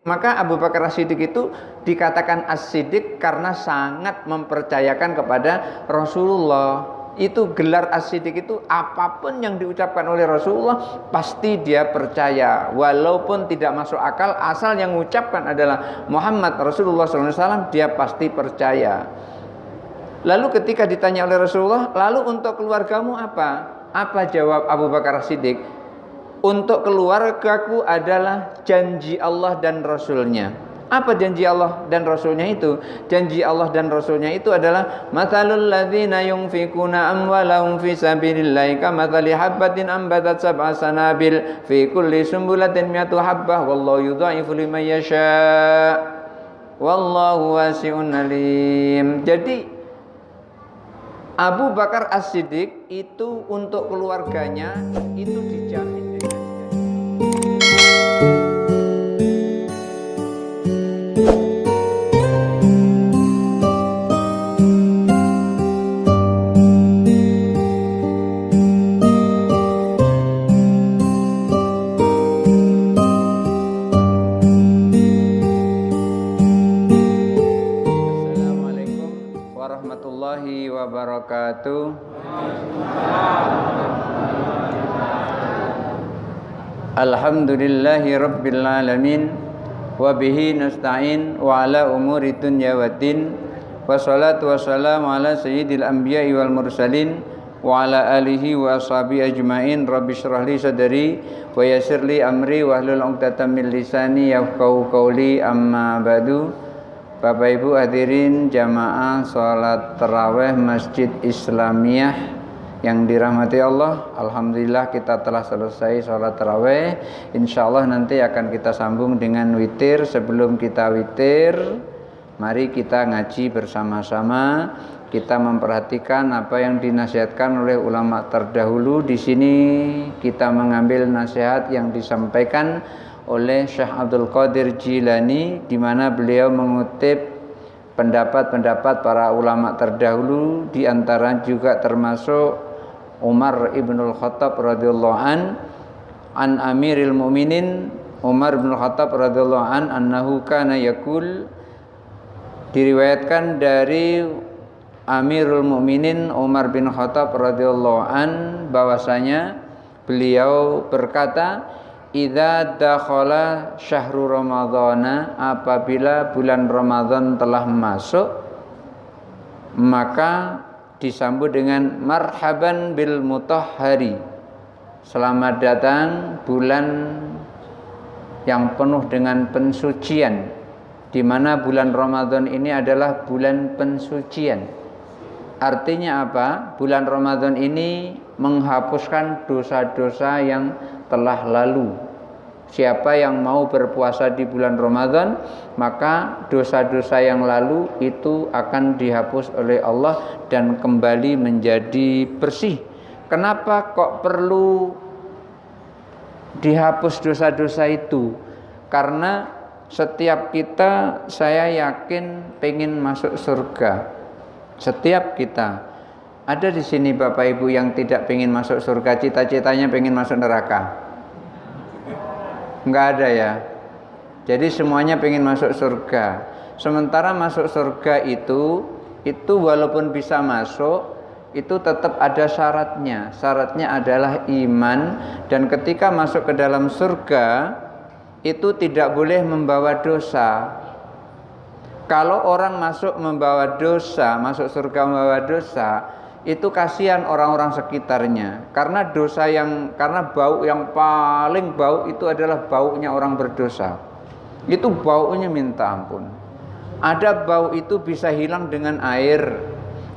Maka Abu Bakar As-Siddiq itu dikatakan As-Siddiq karena sangat mempercayakan kepada Rasulullah. Itu gelar As-Siddiq itu apapun yang diucapkan oleh Rasulullah pasti dia percaya, walaupun tidak masuk akal, asal yang mengucapkan adalah Muhammad Rasulullah SAW, dia pasti percaya. Lalu ketika ditanya oleh Rasulullah, lalu untuk keluargamu apa? Apa jawab Abu Bakar As-Siddiq? Untuk keluargaku adalah janji Allah dan Rasulnya. Apa janji Allah dan Rasulnya itu? Janji Allah dan Rasulnya itu adalah mathalul ladzina yunfikuna amwalahum fi sabilillahi kamathali habbatin ambatat sab'a sanabil fi kulli sumbulatin mi'atu habbah wallahu yudha'ifu liman yasha' wallahu wasi'un alim. Jadi Abu Bakar As-Siddiq itu untuk keluarganya itu dijamin. Wabarakatuh. Alhamdulillahi rabbil alamin wa bihi nasta'in wa ala umuri dunya waddin wassalatu wassalamu ala sayyidil anbiya'i wal mursalin wa ala alihi wa ashabihi ajmain. Rabbi shrah li sadri wa yassir li amri wahlul 'uqdatam min lisani yafqahu qawli. Amma ba'du. Bapak Ibu hadirin jamaah sholat tarawih Masjid Islamiyah yang dirahmati Allah. Alhamdulillah kita telah selesai sholat tarawih. Insya Allah nanti akan kita sambung dengan witir. Sebelum kita witir, mari kita ngaji bersama-sama. Kita memperhatikan apa yang dinasihatkan oleh ulama terdahulu. Di sini kita mengambil nasihat yang disampaikan oleh Syekh Abdul Qadir Jilani, di mana beliau mengutip pendapat-pendapat para ulama terdahulu, di antara juga termasuk Umar ibnul Khattab radhiyallahu an Amiril Mukminin Umar ibnul Khattab radhiyallahu annahu kana yaqul, diriwayatkan dari Amirul Mukminin Umar bin Khattab radhiyallahu bahwasanya beliau berkata, idza dakhala syahrul ramadhana, apabila bulan Ramadan telah masuk, maka disambut dengan marhaban bil mutahhari, selamat datang bulan yang penuh dengan pensucian, di mana bulan Ramadan ini adalah bulan pensucian. Artinya apa? Bulan Ramadan ini menghapuskan dosa-dosa yang telah lalu. Siapa yang mau berpuasa di bulan Ramadan, maka dosa-dosa yang lalu itu akan dihapus oleh Allah dan kembali menjadi bersih. Kenapa kok perlu dihapus dosa-dosa itu? Karena setiap kita, saya yakin, pengen masuk surga. Setiap kita. Ada di sini Bapak Ibu yang tidak pengen masuk surga, cita-citanya pengen masuk neraka? Enggak ada ya. Jadi semuanya pengen masuk surga. Sementara masuk surga itu walaupun bisa masuk, itu tetap ada syaratnya. Syaratnya adalah iman, dan ketika masuk ke dalam surga itu tidak boleh membawa dosa. Kalau orang masuk membawa dosa, masuk surga membawa dosa, itu kasihan orang-orang sekitarnya. Karena bau yang paling bau itu adalah baunya orang berdosa. Itu baunya minta ampun. Ada bau itu bisa hilang dengan air.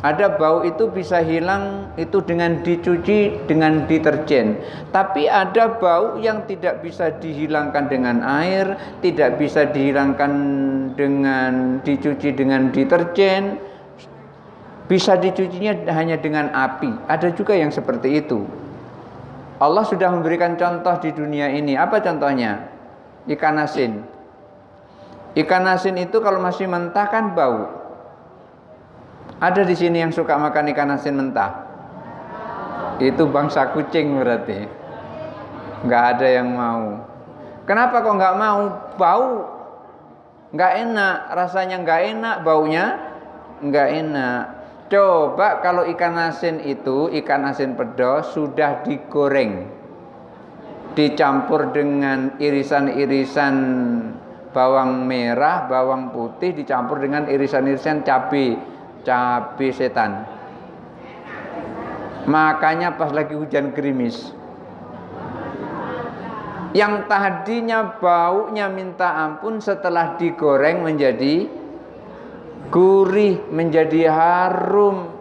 Ada bau itu bisa hilang itu dengan dicuci dengan deterjen. Tapi ada bau yang tidak bisa dihilangkan dengan air, tidak bisa dihilangkan dengan dicuci dengan deterjen. Bisa dicucinya hanya dengan api. Ada juga yang seperti itu. Allah sudah memberikan contoh di dunia ini. Apa contohnya? Ikan asin. Ikan asin itu kalau masih mentah kan bau. Ada di sini yang suka makan ikan asin mentah? Itu bangsa kucing berarti. Nggak ada yang mau. Kenapa kok nggak mau? Bau. nggak enak, rasanya nggak enak, baunya nggak enak. Coba kalau ikan asin itu, ikan asin pedas sudah digoreng, dicampur dengan irisan-irisan bawang merah, bawang putih, dicampur dengan irisan-irisan cabai setan. Makanya pas lagi hujan gerimis, yang tadinya baunya minta ampun setelah digoreng menjadi gurih, menjadi harum.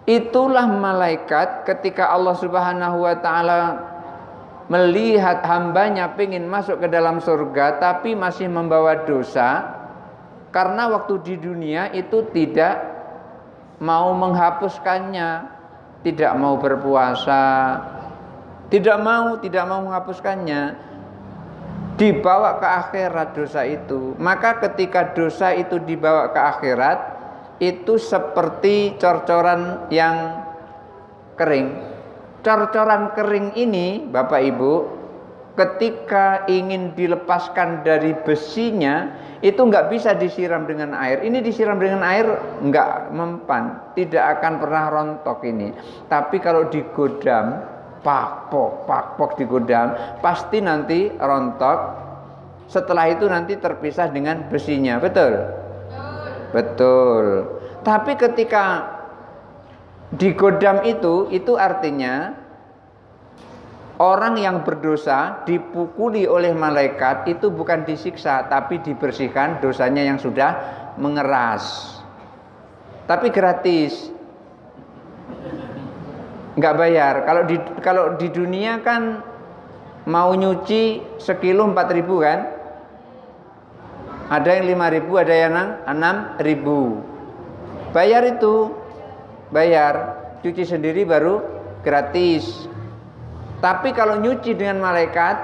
Itulah malaikat ketika Allah Subhanahu wa ta'ala melihat hambanya pengen masuk ke dalam surga tapi masih membawa dosa, karena waktu di dunia itu tidak mau menghapuskannya, tidak mau berpuasa, tidak mau menghapuskannya, dibawa ke akhirat dosa itu. Maka ketika dosa itu dibawa ke akhirat, itu seperti cor-coran yang kering. Cor-coran kering ini, Bapak Ibu, ketika ingin dilepaskan dari besinya, itu nggak bisa disiram dengan air. Ini disiram dengan air nggak mempan, tidak akan pernah rontok ini. Tapi kalau digodam, pakpok digodam, pasti nanti rontok. Setelah itu nanti terpisah dengan besinya, betul? Betul. Tapi ketika digodam itu artinya orang yang berdosa dipukuli oleh malaikat itu bukan disiksa, tapi dibersihkan dosanya yang sudah mengeras. Tapi gratis, nggak bayar. Kalau di dunia kan mau nyuci sekilo 4.000 kan? Ada yang 5.000, ada yang 6.000. Bayar itu, bayar. Cuci sendiri baru gratis. Tapi kalau nyuci dengan malaikat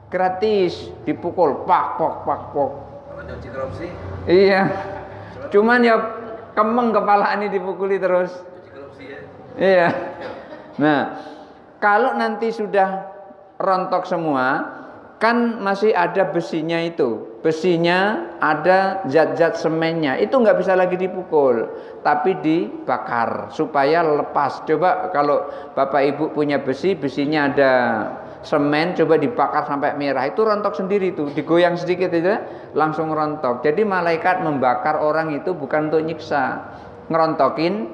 gratis, dipukul pak pok. Kalau nyuci korupsi? Iya. Cuman ya kemeng kepala ini dipukuli terus. Nyuci korupsi ya? Iya. Nah, kalau nanti sudah rontok semua, kan masih ada besinya itu. Besinya ada zat-zat semennya. Itu nggak bisa lagi dipukul, tapi dibakar supaya lepas. Coba kalau Bapak Ibu punya besinya ada semen, coba dibakar sampai merah, itu rontok sendiri tuh. Digoyang sedikit itu langsung rontok. Jadi malaikat membakar orang itu bukan untuk nyiksa, ngerontokin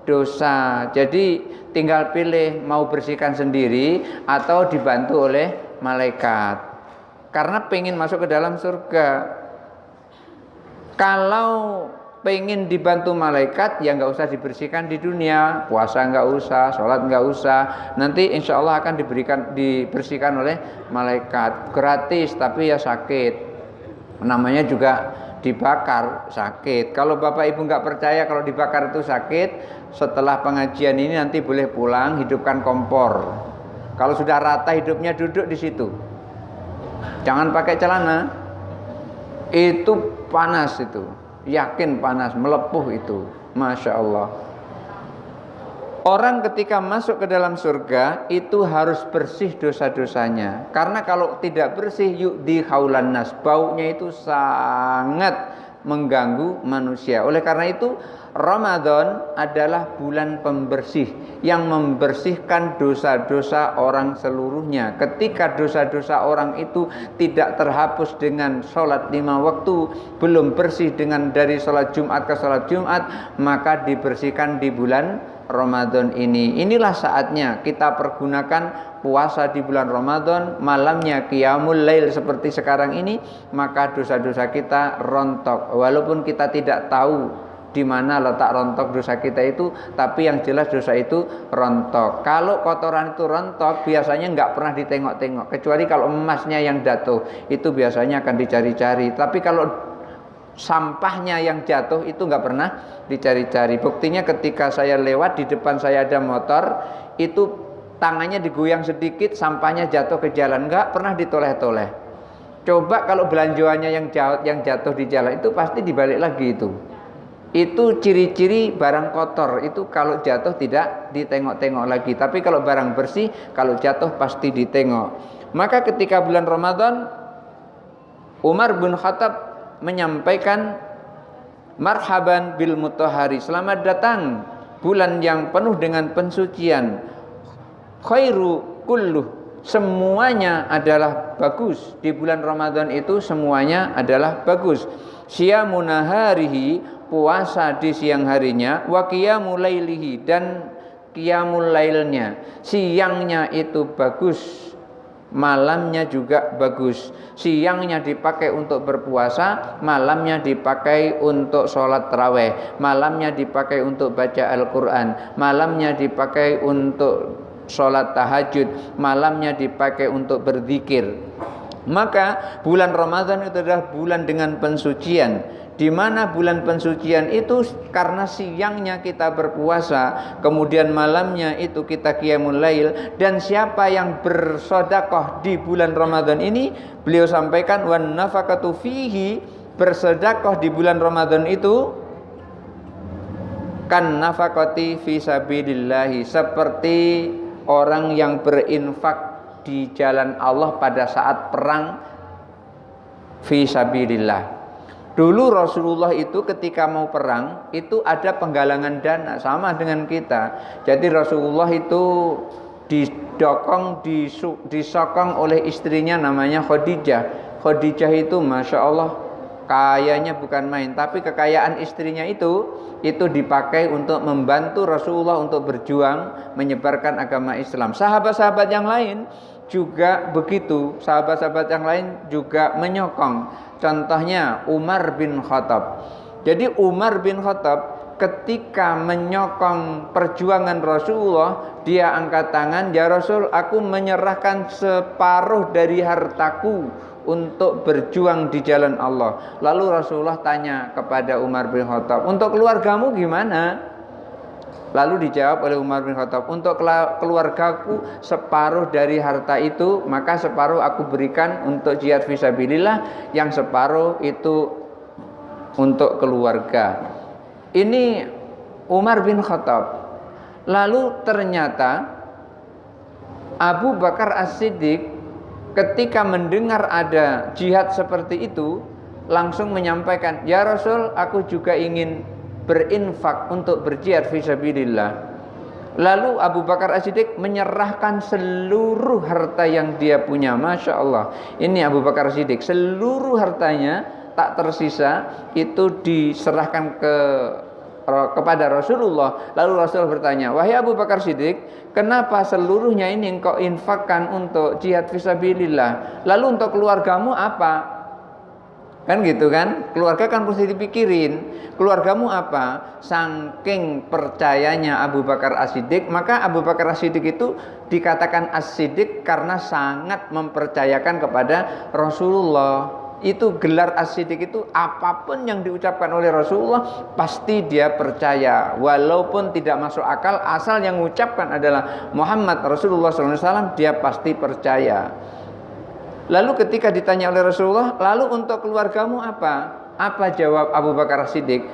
dosa. Jadi tinggal pilih mau bersihkan sendiri atau dibantu oleh malaikat. Karena pengen masuk ke dalam surga. Kalau pengen dibantu malaikat, ya nggak usah dibersihkan di dunia, puasa nggak usah, sholat nggak usah. Nanti insya Allah akan dibersihkan oleh malaikat gratis, tapi ya sakit. Namanya juga dibakar, sakit. Kalau Bapak Ibu nggak percaya kalau dibakar itu sakit, setelah pengajian ini nanti boleh pulang, hidupkan kompor. Kalau sudah rata hidupnya, duduk di situ. Jangan pakai celana. Itu panas itu. Yakin panas, melepuh itu. Masya Allah. Orang ketika masuk ke dalam surga itu harus bersih dosa-dosanya. Karena kalau tidak bersih, yu'di khaulan nas, baunya itu sangat mengganggu manusia. Oleh karena itu Ramadan adalah bulan pembersih yang membersihkan dosa-dosa orang seluruhnya. Ketika dosa-dosa orang itu tidak terhapus dengan sholat 5 waktu, belum bersih dengan dari sholat Jumat ke sholat Jumat, maka dibersihkan di bulan Ramadan ini. Inilah saatnya kita pergunakan puasa di bulan Ramadan, malamnya qiyamul lail seperti sekarang ini, maka dosa-dosa kita rontok. Walaupun kita tidak tahu di mana letak rontok dosa kita itu, tapi yang jelas dosa itu rontok. Kalau kotoran itu rontok, biasanya nggak pernah ditengok-tengok, kecuali kalau emasnya yang jatuh, itu biasanya akan dicari-cari. Tapi kalau sampahnya yang jatuh itu nggak pernah dicari-cari. Buktinya ketika saya lewat, di depan saya ada motor, itu tangannya digoyang sedikit, sampahnya jatuh ke jalan, nggak pernah ditoleh-toleh. Coba kalau belanjoannya yang jatuh di jalan, itu pasti dibalik lagi itu. Itu ciri-ciri barang kotor, itu kalau jatuh tidak ditengok-tengok lagi. Tapi kalau barang bersih, kalau jatuh pasti ditengok. Maka ketika bulan Ramadan, Umar bin Khattab menyampaikan marhaban bil mutahhari, selamat datang bulan yang penuh dengan pensucian. Khairu kulluh, semuanya adalah bagus. Di bulan Ramadan itu semuanya adalah bagus. Siyamun naharihi, puasa di siang harinya, wa qiyamul lailihi, dan qiyamul lailnya. Siangnya itu bagus, malamnya juga bagus. Siangnya dipakai untuk berpuasa, malamnya dipakai untuk sholat tarawih, malamnya dipakai untuk baca Al-Quran, malamnya dipakai untuk sholat tahajud, malamnya dipakai untuk berzikir. Maka bulan Ramadan itu adalah bulan dengan pensucian, di mana bulan pensucian itu karena siangnya kita berpuasa, kemudian malamnya itu kita qiyamul lail. Dan siapa yang bersedekah di bulan Ramadan ini, beliau sampaikan wan nafaqatu fihi, bersedekah di bulan Ramadan itu kan nafaqati fi sabilillah, seperti orang yang berinfak di jalan Allah pada saat perang fi sabilillah. Dulu Rasulullah itu ketika mau perang itu ada penggalangan dana, sama dengan kita. Jadi Rasulullah itu disokong oleh istrinya namanya Khadijah. Khadijah itu Masya Allah kayanya bukan main, tapi kekayaan istrinya itu dipakai untuk membantu Rasulullah untuk berjuang menyebarkan agama Islam. Sahabat-sahabat yang lain juga begitu, sahabat-sahabat yang lain juga menyokong. Contohnya Umar bin Khattab. Jadi Umar bin Khattab ketika menyokong perjuangan Rasulullah, dia angkat tangan, ya Rasul, aku menyerahkan separuh dari hartaku untuk berjuang di jalan Allah. Lalu Rasulullah tanya kepada Umar bin Khattab, untuk keluargamu gimana? Lalu dijawab oleh Umar bin Khattab, untuk keluargaku separuh dari harta itu, maka separuh aku berikan untuk jihad fisabilillah, yang separuh itu untuk keluarga. Ini Umar bin Khattab. Lalu ternyata Abu Bakar As-Siddiq ketika mendengar ada jihad seperti itu, langsung menyampaikan, ya Rasul, aku juga ingin berinfak untuk berjihad fisabilillah. Lalu Abu Bakar As-Siddiq menyerahkan seluruh harta yang dia punya. Masya Allah, ini Abu Bakar As-Siddiq, seluruh hartanya tak tersisa itu diserahkan kepada Rasulullah. Lalu Rasul bertanya, wahai Abu Bakar Siddiq, kenapa seluruhnya ini engkau infakkan untuk jihad fisabilillah? Lalu untuk keluargamu apa? Kan gitu kan, keluarga kan mesti dipikirin. Keluargamu apa? Saking percayanya Abu Bakar As-Siddiq, maka Abu Bakar As-Siddiq itu dikatakan As-Siddiq karena sangat mempercayakan kepada Rasulullah. Itu gelar As-Siddiq itu apapun yang diucapkan oleh Rasulullah pasti dia percaya, walaupun tidak masuk akal, asal yang mengucapkan adalah Muhammad Rasulullah SAW, dia pasti percaya. Lalu ketika ditanya oleh Rasulullah, lalu untuk keluargamu apa? Apa jawab Abu Bakar Siddiq?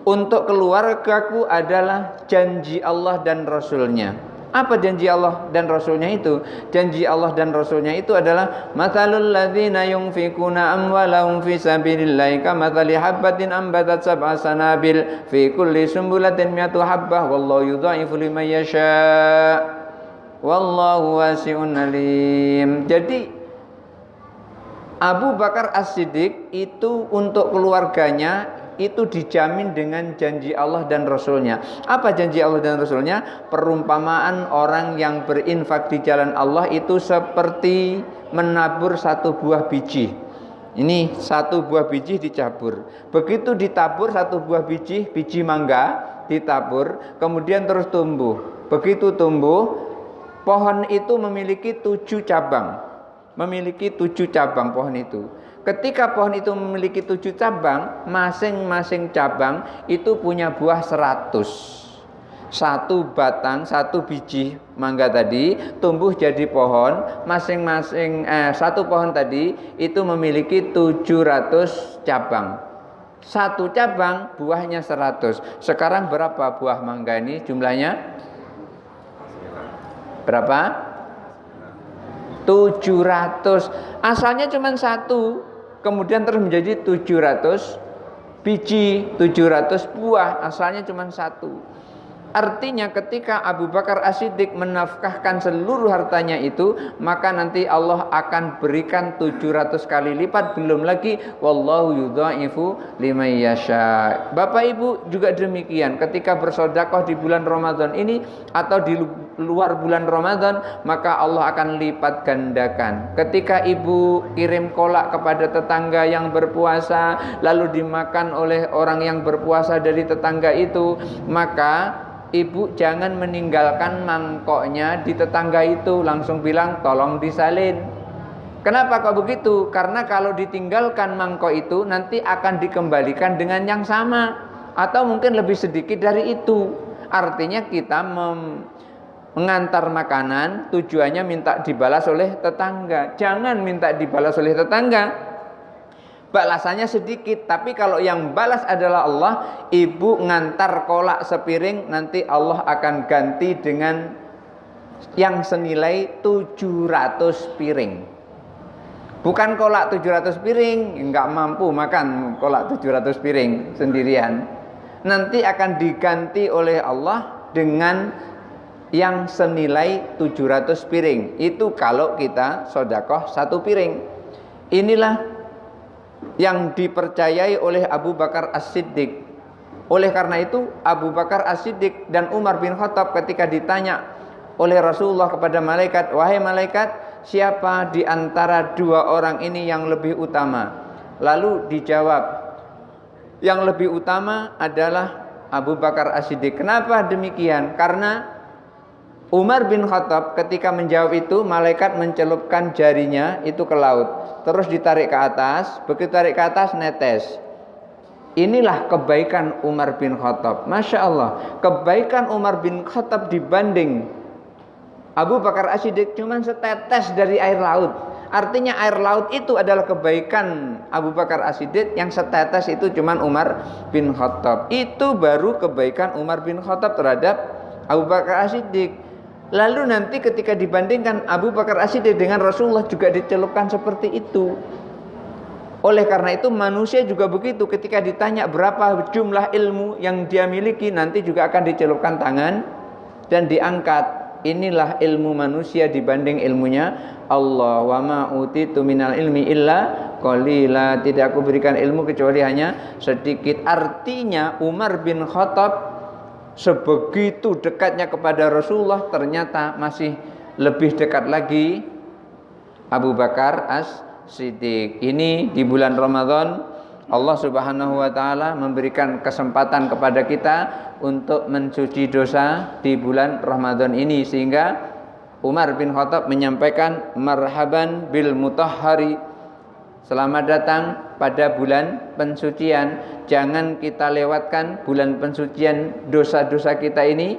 Untuk keluargaku adalah janji Allah dan Rasulnya. Apa janji Allah dan Rasulnya itu? Janji Allah dan Rasulnya itu adalah mathalul ladzina yunfikuna amwalahum fi sabilillahi kamathali habbatin ambatat sab'a sanabil fi kulli sumbulatin mi'atu habbah wallahu yudha'ifu liman yasha' wallahu wasi'un alim. Jadi Abu Bakar As-Siddiq itu untuk keluarganya itu dijamin dengan janji Allah dan Rasulnya. Apa janji Allah dan Rasulnya? Perumpamaan orang yang berinfak di jalan Allah itu seperti menabur satu buah biji. Ini satu buah biji ditabur. Begitu ditabur satu buah biji mangga ditabur, kemudian terus tumbuh. Begitu tumbuh, pohon itu memiliki 7 cabang. Memiliki 7 cabang pohon itu. Ketika pohon itu memiliki 7 cabang, masing-masing cabang itu punya buah 100. Satu batang, satu biji mangga tadi tumbuh jadi pohon, masing-masing satu pohon tadi itu memiliki 700 cabang. Satu cabang buahnya 100. Sekarang berapa buah mangga ini jumlahnya? Berapa? 700. Asalnya cuma 1. kemudian terus menjadi 700 biji, 700 buah, asalnya cuma satu. Artinya ketika Abu Bakar As-Siddiq menafkahkan seluruh hartanya itu, maka nanti Allah akan berikan 700 kali lipat, belum lagi wallahu yudhaifu liman yasha. Bapak Ibu juga demikian, ketika bersedekah di bulan Ramadan ini atau di luar bulan Ramadan, maka Allah akan lipat gandakan. Ketika ibu kirim kolak kepada tetangga yang berpuasa, lalu dimakan oleh orang yang berpuasa dari tetangga itu, maka ibu jangan meninggalkan mangkoknya di tetangga itu, langsung bilang tolong disalin. Kenapa kok begitu? Karena kalau ditinggalkan mangkok itu nanti akan dikembalikan dengan yang sama atau mungkin lebih sedikit dari itu. Artinya kita mengantar makanan tujuannya minta dibalas oleh tetangga. Jangan minta dibalas oleh tetangga, balasannya sedikit, tapi kalau yang balas adalah Allah, ibu ngantar kolak sepiring, nanti Allah akan ganti dengan yang senilai 700 piring. Bukan kolak 700 piring, enggak mampu makan kolak 700 piring sendirian. Nanti akan diganti oleh Allah dengan yang senilai 700 piring. Itu kalau kita sedekah satu piring. Inilah yang dipercayai oleh Abu Bakar As-Siddiq. Oleh karena itu Abu Bakar As-Siddiq dan Umar bin Khattab ketika ditanya oleh Rasulullah kepada malaikat, wahai malaikat, siapa di antara dua orang ini yang lebih utama? Lalu dijawab, yang lebih utama adalah Abu Bakar As-Siddiq. Kenapa demikian? Karena Umar bin Khattab ketika menjawab itu, malaikat mencelupkan jarinya itu ke laut, terus ditarik ke atas, begitu tarik ke atas netes. Inilah kebaikan Umar bin Khattab. Masya Allah, kebaikan Umar bin Khattab dibanding Abu Bakar As-Siddiq cuma setetes dari air laut. Artinya air laut itu adalah kebaikan Abu Bakar As-Siddiq, yang setetes itu cuma Umar bin Khattab. Itu baru kebaikan Umar bin Khattab terhadap Abu Bakar As-Siddiq. Lalu nanti ketika dibandingkan Abu Bakar As-Siddiq dengan Rasulullah juga dicelupkan seperti itu. Oleh karena itu manusia juga begitu, ketika ditanya berapa jumlah ilmu yang dia miliki, nanti juga akan dicelupkan tangan dan diangkat. Inilah ilmu manusia dibanding ilmunya Allah. Wa ma utitu minal ilmi illa qalila. Tidak aku berikan ilmu kecuali hanya sedikit. Artinya Umar bin Khattab sebegitu dekatnya kepada Rasulullah, ternyata masih lebih dekat lagi Abu Bakar As-Siddiq. Ini di bulan Ramadan Allah Subhanahu wa taala memberikan kesempatan kepada kita untuk mencuci dosa di bulan Ramadan ini, sehingga Umar bin Khattab menyampaikan marhaban bil mutahhari, selamat datang pada bulan pensucian. Jangan kita lewatkan bulan pensucian dosa-dosa kita ini.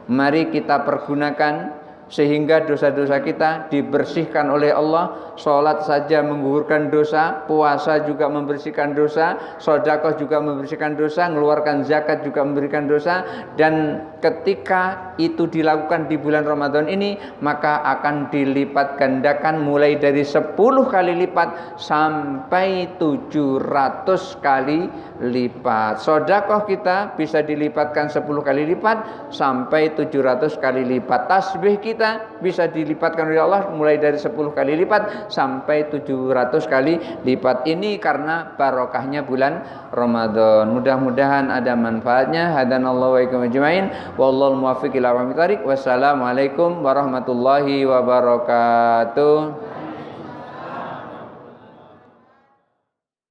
Mari kita pergunakan sehingga dosa-dosa kita dibersihkan oleh Allah. Salat saja menggugurkan dosa, puasa juga membersihkan dosa, sedekah juga membersihkan dosa, mengeluarkan zakat juga memberikan dosa. Dan ketika itu dilakukan di bulan Ramadan ini, maka akan dilipat gandakan mulai dari 10 kali lipat sampai 700 kali lipat. Sedekah kita bisa dilipatkan 10 kali lipat sampai 700 kali lipat. Tasbih kita bisa dilipatkan oleh Allah mulai dari 10 kali lipat sampai 700 kali lipat. Ini karena barokahnya bulan Ramadan. Mudah-mudahan ada manfaatnya. Hadanallahu wa iyyakum ajmain. Wallahul muwaffiq ila aqwamit thoriq. Wassalamualaikum warahmatullahi wabarakatuh.